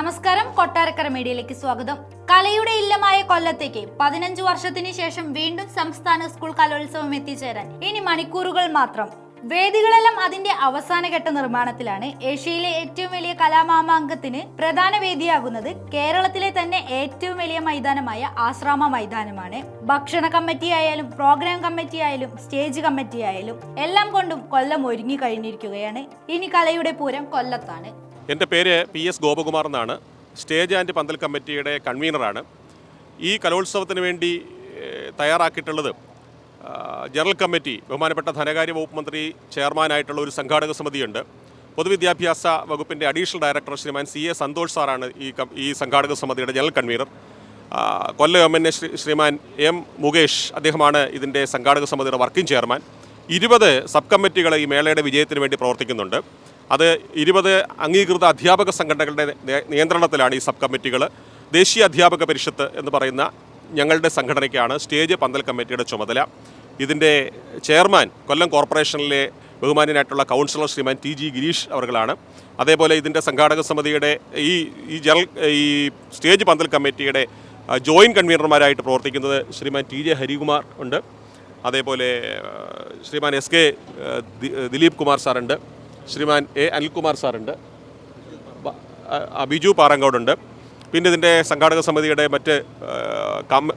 നമസ്കാരം, കൊട്ടാരക്കര മീഡിയയിലേക്ക് സ്വാഗതം. കലയുടെ ഇല്ലമായ കൊല്ലത്തേക്ക് 15 വർഷത്തിന് ശേഷം വീണ്ടും സംസ്ഥാന സ്കൂൾ കലോത്സവം എത്തിച്ചേരാൻ ഇനി മണിക്കൂറുകൾ മാത്രം. വേദികളെല്ലാം അതിന്റെ അവസാനഘട്ട നിർമ്മാണത്തിലാണ്. ഏഷ്യയിലെ ഏറ്റവും വലിയ കലാമാമാങ്കത്തിന് പ്രധാന വേദിയാകുന്നത് കേരളത്തിലെ തന്നെ ഏറ്റവും വലിയ മൈതാനമായ ആശ്രാമ മൈതാനമാണ്. ഭക്ഷണ കമ്മിറ്റി ആയാലും പ്രോഗ്രാം കമ്മിറ്റി ആയാലും സ്റ്റേജ് കമ്മിറ്റി ആയാലും എല്ലാം കൊണ്ടും കൊല്ലം ഒരുങ്ങി കഴിഞ്ഞിരിക്കുകയാണ്. ഇനി കലയുടെ പൂരം കൊല്ലത്താണ്. എൻ്റെ പേര് PS ഗോപകുമാർ എന്നാണ്. സ്റ്റേജ് ആൻഡ് പന്തൽ കമ്മിറ്റിയുടെ കൺവീനറാണ്. ഈ കലോത്സവത്തിന് വേണ്ടി തയ്യാറാക്കിയിട്ടുള്ളത് ജനറൽ കമ്മിറ്റി, ബഹുമാനപ്പെട്ട ധനകാര്യ വകുപ്പ് മന്ത്രി ചെയർമാനായിട്ടുള്ള ഒരു സംഘാടക സമിതിയുണ്ട്. പൊതുവിദ്യാഭ്യാസ വകുപ്പിൻ്റെ അഡീഷണൽ ഡയറക്ടർ ശ്രീമാൻ CA സന്തോഷ് സാറാണ് ഈ സംഘാടക സമിതിയുടെ ജനറൽ കൺവീനർ. കൊല്ലം MNA ശ്രീമാൻ M മുകേഷ്, അദ്ദേഹമാണ് ഇതിൻ്റെ സംഘാടക സമിതിയുടെ വർക്കിംഗ് ചെയർമാൻ. 20 സബ് കമ്മിറ്റികൾ ഈ മേളയുടെ വിജയത്തിന് വേണ്ടി പ്രവർത്തിക്കുന്നുണ്ട്. അത് 20 അംഗീകൃത അധ്യാപക സംഘടനകളുടെ നിയന്ത്രണത്തിലാണ് ഈ സബ് കമ്മിറ്റികൾ. ദേശീയ അധ്യാപക പരിഷത്ത് എന്ന് പറയുന്ന ഞങ്ങളുടെ സംഘടനയ്ക്കാണ് സ്റ്റേജ് പന്തൽ കമ്മിറ്റിയുടെ ചുമതല. ഇതിൻ്റെ ചെയർമാൻ കൊല്ലം കോർപ്പറേഷനിലെ ബഹുമാന്യനായിട്ടുള്ള കൗൺസിലർ ശ്രീമാൻ TG ഗിരീഷ് അവർകളാണ്. അതേപോലെ ഇതിൻ്റെ സംഘാടക സമിതിയുടെ ഈ സ്റ്റേജ് പന്തൽ കമ്മിറ്റിയുടെ ജോയിൻറ്റ് കൺവീനർമാരായിട്ട് പ്രവർത്തിക്കുന്നത് ശ്രീമാൻ TJ ഹരികുമാർ ഉണ്ട്. അതേപോലെ ശ്രീമാൻ SK Dileep Kumar സാറുണ്ട്, Shriman A Anilkumar സാറുണ്ട്, Biju പാറങ്കോടുണ്ട്. പിന്നെ ഇതിൻ്റെ സംഘാടക സമിതിയുടെ മറ്റ്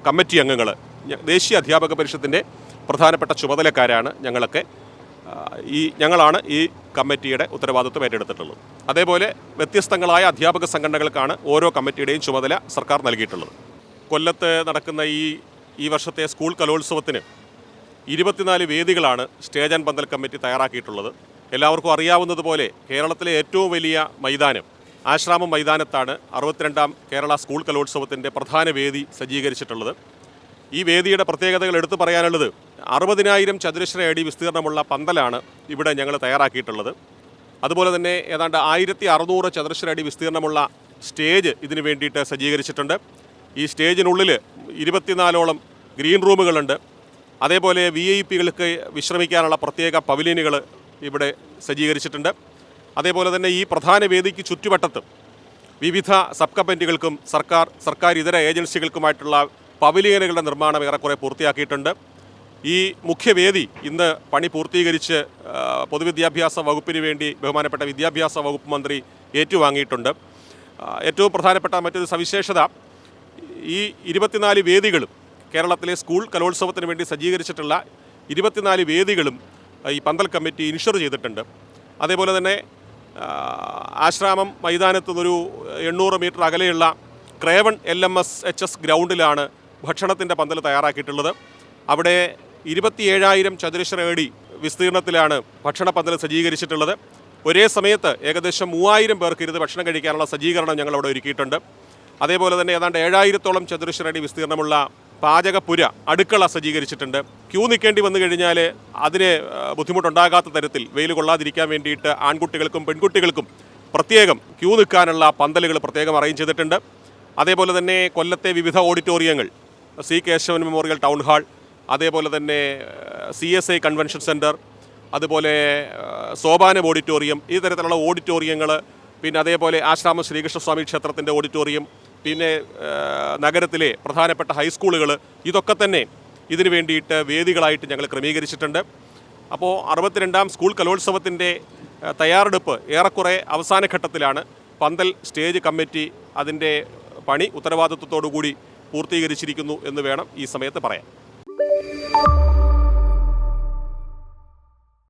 കമ്മിറ്റി അംഗങ്ങൾ, ദേശീയ അധ്യാപക പരിഷത്തിൻ്റെ പ്രധാനപ്പെട്ട ചുമതലക്കാരാണ് ഞങ്ങളൊക്കെ. ഞങ്ങളാണ് ഈ കമ്മിറ്റിയുടെ ഉത്തരവാദിത്വം ഏറ്റെടുത്തിട്ടുള്ളത്. അതേപോലെ വ്യത്യസ്തങ്ങളായ അധ്യാപക സംഘടനകൾക്കാണ് ഓരോ കമ്മിറ്റിയുടെയും ചുമതല സർക്കാർ നൽകിയിട്ടുള്ളത്. കൊല്ലത്ത് നടക്കുന്ന ഈ വർഷത്തെ സ്കൂൾ കലോത്സവത്തിന് 24 വേദികളാണ് സ്റ്റേജ് ആൻഡ് പന്തൽ കമ്മിറ്റി തയ്യാറാക്കിയിട്ടുള്ളത്. എല്ലാവർക്കും അറിയാവുന്നതുപോലെ കേരളത്തിലെ ഏറ്റവും വലിയ മൈതാനം ആശ്രാമം മൈതാനത്താണ് 62ാം കേരള സ്കൂൾ കലോത്സവത്തിൻ്റെ പ്രധാന വേദി സജ്ജീകരിച്ചിട്ടുള്ളത്. ഈ വേദിയുടെ പ്രത്യേകതകൾ എടുത്തു പറയാനുള്ളത് 60,000 ചതുരശ്ര അടി വിസ്തീർണമുള്ള പന്തലാണ് ഇവിടെ ഞങ്ങൾ തയ്യാറാക്കിയിട്ടുള്ളത്. അതുപോലെ തന്നെ ഏതാണ്ട് 1600 ചതുരശ്ര അടി വിസ്തീർണമുള്ള സ്റ്റേജ് ഇതിന് വേണ്ടിയിട്ട് സജ്ജീകരിച്ചിട്ടുണ്ട്. ഈ സ്റ്റേജിനുള്ളിൽ 24ഓളം ഗ്രീൻ റൂമുകളുണ്ട്. അതേപോലെ VIP-കൾക്ക് വിശ്രമിക്കാനുള്ള പ്രത്യേക പവലിയനുകൾ ഇവിടെ സജ്ജീകരിച്ചിട്ടുണ്ട്. അതേപോലെ തന്നെ ഈ പ്രധാന വേദിക്ക് ചുറ്റുവട്ടത്തും വിവിധ സബ് കമ്മിറ്റികൾക്കും സർക്കാർ ഇതര ഏജൻസികൾക്കുമായിട്ടുള്ള പവലിയനുകളുടെ നിർമ്മാണം ഏറെക്കുറെ പൂർത്തിയാക്കിയിട്ടുണ്ട്. ഈ മുഖ്യവേദി ഇന്ന് പണി പൂർത്തീകരിച്ച് പൊതുവിദ്യാഭ്യാസ വകുപ്പിന് വേണ്ടി ബഹുമാനപ്പെട്ട വിദ്യാഭ്യാസ വകുപ്പ് മന്ത്രി ഏറ്റുവാങ്ങിയിട്ടുണ്ട്. ഏറ്റവും പ്രധാനപ്പെട്ട മറ്റൊരു സവിശേഷത, ഈ 24 വേദികളും കേരളത്തിലെ സ്കൂൾ കലോത്സവത്തിന് വേണ്ടി സജ്ജീകരിച്ചിട്ടുള്ള 24 വേദികളും ഈ പന്തൽ കമ്മിറ്റി ഇൻഷുർ ചെയ്തിട്ടുണ്ട്. അതേപോലെ തന്നെ ആശ്രാമം മൈതാനത്തു നിന്നൊരു 800 മീറ്റർ അകലെയുള്ള ക്രേവൺ LMS HS ഗ്രൗണ്ടിലാണ് ഭക്ഷണത്തിൻ്റെ പന്തൽ തയ്യാറാക്കിയിട്ടുള്ളത്. അവിടെ 27,000 ചതുരശ്ര അടി വിസ്തീർണത്തിലാണ് ഭക്ഷണ പന്തൽ സജ്ജീകരിച്ചിട്ടുള്ളത്. ഒരേ സമയത്ത് ഏകദേശം 3,000 പേർക്ക് ഇരുന്ന് ഭക്ഷണം കഴിക്കാനുള്ള സജ്ജീകരണം ഞങ്ങളവിടെ ഒരുക്കിയിട്ടുണ്ട്. അതേപോലെ തന്നെ ഏതാണ്ട് 7,000-ഓളം ചതുരശ്ര അടി വിസ്തീർണമുള്ള പാചകപ്പുര, അടുക്കള സജ്ജീകരിച്ചിട്ടുണ്ട്. ക്യൂ നിൽക്കേണ്ടി വന്നു കഴിഞ്ഞാൽ അതിന് ബുദ്ധിമുട്ടുണ്ടാകാത്ത തരത്തിൽ വെയിൽ കൊള്ളാതിരിക്കാൻ വേണ്ടിയിട്ട് ആൺകുട്ടികൾക്കും പെൺകുട്ടികൾക്കും പ്രത്യേകം ക്യൂ നിൽക്കാനുള്ള പന്തലുകൾ പ്രത്യേകം അറേഞ്ച് ചെയ്തിട്ടുണ്ട്. അതേപോലെ തന്നെ കൊല്ലത്തെ വിവിധ ഓഡിറ്റോറിയങ്ങൾ, C Kesavan memorial town hall, അതേപോലെ തന്നെ CSI കൺവെൻഷൻ സെൻറ്റർ, അതുപോലെ സോപാനം ഓഡിറ്റോറിയം, ഈ തരത്തിലുള്ള ഓഡിറ്റോറിയങ്ങൾ, പിന്നെ അതേപോലെ ആശ്രാമം ശ്രീകൃഷ്ണസ്വാമി ക്ഷേത്രത്തിൻ്റെ ഓഡിറ്റോറിയം, പിന്നെ നഗരത്തിലെ പ്രധാനപ്പെട്ട ഹൈസ്കൂളുകൾ, ഇതൊക്കെ തന്നെ ഇതിനു വേണ്ടിയിട്ട് വേദികളായിട്ട് ഞങ്ങൾ ക്രമീകരിച്ചിട്ടുണ്ട്. അപ്പോൾ 62ാം സ്കൂൾ കലോത്സവത്തിൻ്റെ തയ്യാറെടുപ്പ് ഏറെക്കുറെ അവസാന ഘട്ടത്തിലാണ്. പന്തൽ സ്റ്റേജ് കമ്മിറ്റി അതിൻ്റെ പണി ഉത്തരവാദിത്വത്തോടു കൂടി പൂർത്തീകരിച്ചിരിക്കുന്നു എന്ന് വേണം ഈ സമയത്ത് പറയാൻ.